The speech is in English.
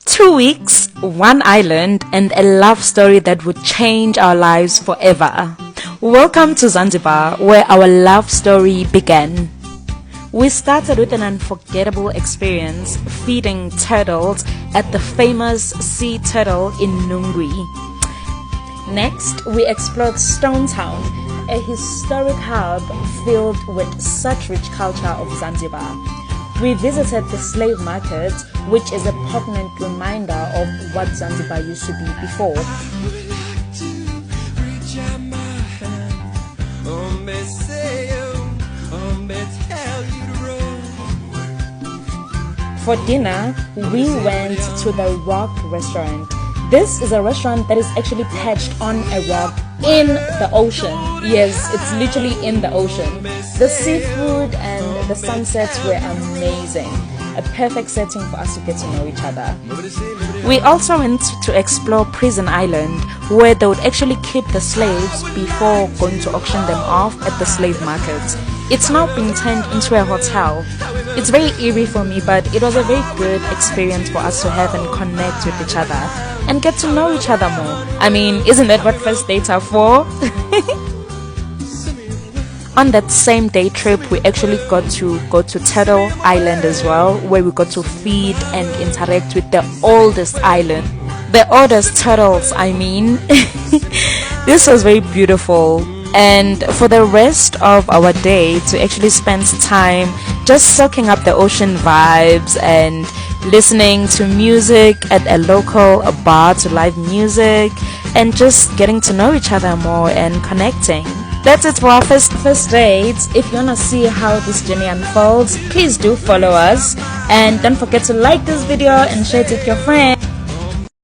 2 weeks, one island, and a love story that would change our lives forever. Welcome to Zanzibar, where our love story began. We started with an unforgettable experience feeding turtles at the famous Sea Turtle in Nungwi. Next, we explored Stone Town, a historic hub filled with such rich culture of Zanzibar. We visited the slave market, which is a poignant reminder of what Zanzibar used to be before. For dinner, we went to the Rock restaurant. This is a restaurant that is actually perched on a rock in the ocean. Yes, it's literally in the ocean. The seafood and the sunsets were amazing. A perfect setting for us to get to know each other. We also went to explore Prison Island, where they would actually keep the slaves before going to auction them off at the slave market. It's now been turned into a hotel. It's very eerie for me, but it was a very good experience for us to have and connect with each other and get to know each other more. I mean, isn't that what first dates are for? On that same day trip, we actually got to go to Turtle Island as well, where we got to feed and interact with the oldest island. The oldest turtles, I mean. This was very beautiful. And for the rest of our day, to actually spend time just soaking up the ocean vibes and listening to music at a local bar, to live music, and just getting to know each other more and connecting. That's it for our first dates. If you wanna see how this journey unfolds, please do follow us, and don't forget to like this video and share it with your friends.